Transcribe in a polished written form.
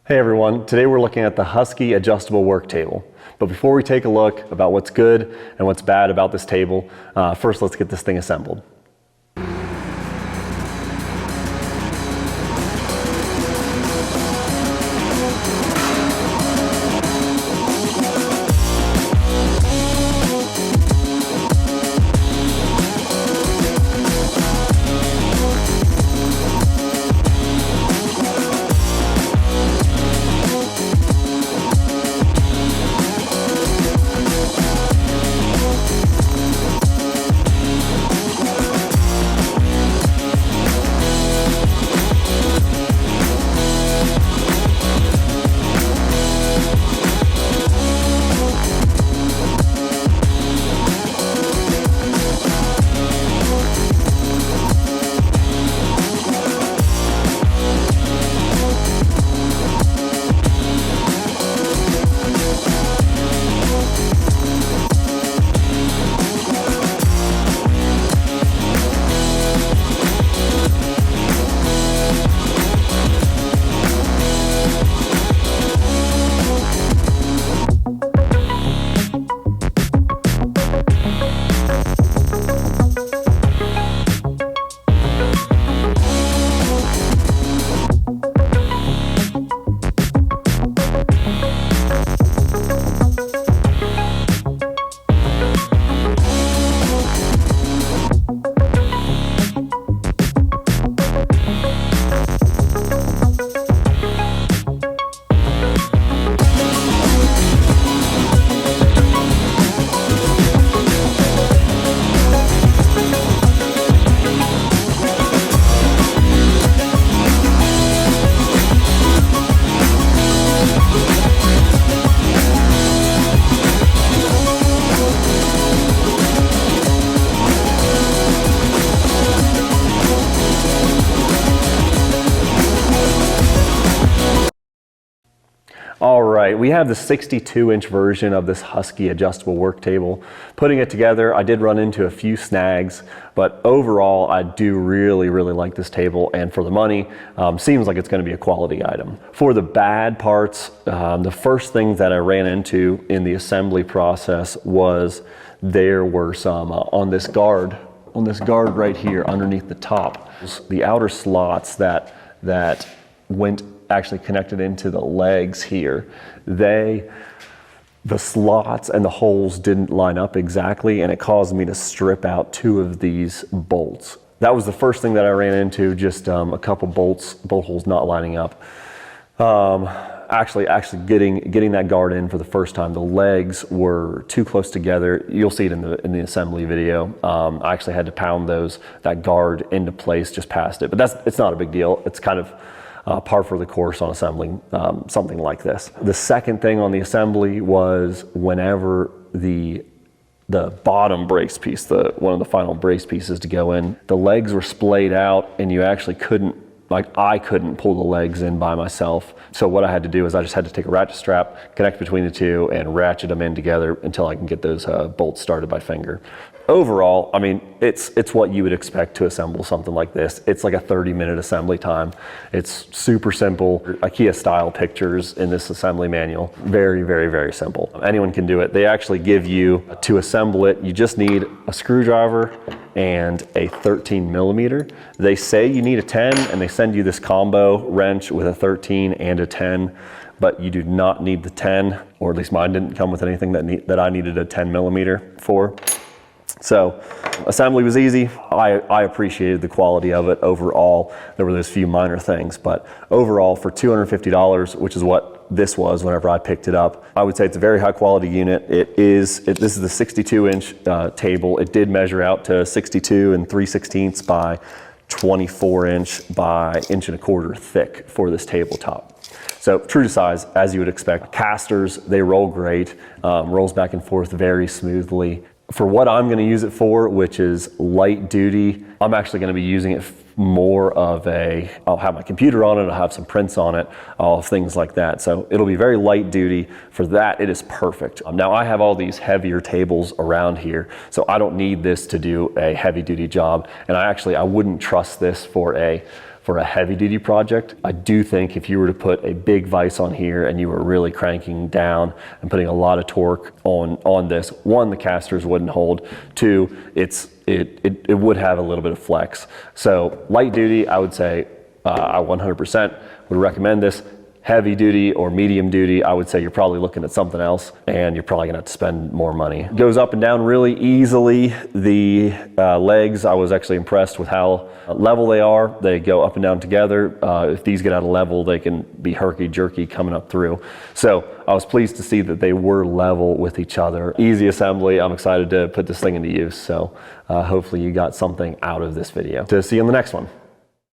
Hey everyone, today we're looking at the Husky Adjustable Work Table. But before we take a look about what's good and what's bad about this table, first let's get this thing assembled. All right, we have the 62-inch version of this Husky Adjustable Work Table. Putting it together, I did run into a few snags, but overall, I do really like this table, and for the money, seems like it's going to be a quality item. For the bad parts, the first thing that I ran into in the assembly process was there were some on this guard right here underneath the top, the outer slots that went actually connected into the legs here. The slots and the holes didn't line up exactly, and it caused me to strip out two of these bolts. That was the first thing that I ran into, just a couple bolt holes not lining up. Actually getting that guard in for the first time, the legs were too close together. You'll see it in the assembly video. I actually had to pound that guard into place just past it, but it's not a big deal. It's kind of par for the course on assembling something like this. The second thing on the assembly was whenever the bottom brace piece, one of the final brace pieces to go in, the legs were splayed out and you actually couldn't, I couldn't pull the legs in by myself. So what I had to do is I just had to take a ratchet strap, connect between the two, and ratchet them in together until I can get those bolts started by finger. Overall, I mean, it's what you would expect to assemble something like this. It's like a 30-minute assembly time. It's super simple. IKEA style pictures in this assembly manual. Very simple. Anyone can do it. They actually give you, to assemble it, you just need a screwdriver and a 13mm. They say you need a 10, and they send you this combo wrench with a 13 and a 10, but you do not need the 10, or at least mine didn't come with anything that I needed a 10mm for. So assembly was easy. I appreciated the quality of it overall. There were those few minor things, but overall for $250, which is what this was whenever I picked it up, I would say it's a very high quality unit. This is the 62-inch table. It did measure out to 62 3/16 by 24-inch by 1.25 inches thick for this tabletop. So true to size, as you would expect. Casters, they roll great, rolls back and forth very smoothly. For what I'm going to use it for, which is light duty, I'm actually going to be using it more of I'll have my computer on it, I'll have some prints on it, things like that. So it'll be very light duty. For that, it is perfect. Now I have all these heavier tables around here, so I don't need this to do a heavy duty job. And I wouldn't trust this for for a heavy duty project. I do think if you were to put a big vise on here and you were really cranking down and putting a lot of torque on this, one, the casters wouldn't hold, two, it would have a little bit of flex. So light duty, I would say I 100% would recommend this. Heavy duty or medium duty, I would say you're probably looking at something else, and you're probably gonna have to spend more money. It goes up and down really easily. The legs, I was actually impressed with how level they are. They go up and down together. If these get out of level, they can be herky-jerky coming up through. So I was pleased to see that they were level with each other. Easy assembly. I'm excited to put this thing into use. So hopefully you got something out of this video. To see you on the next one.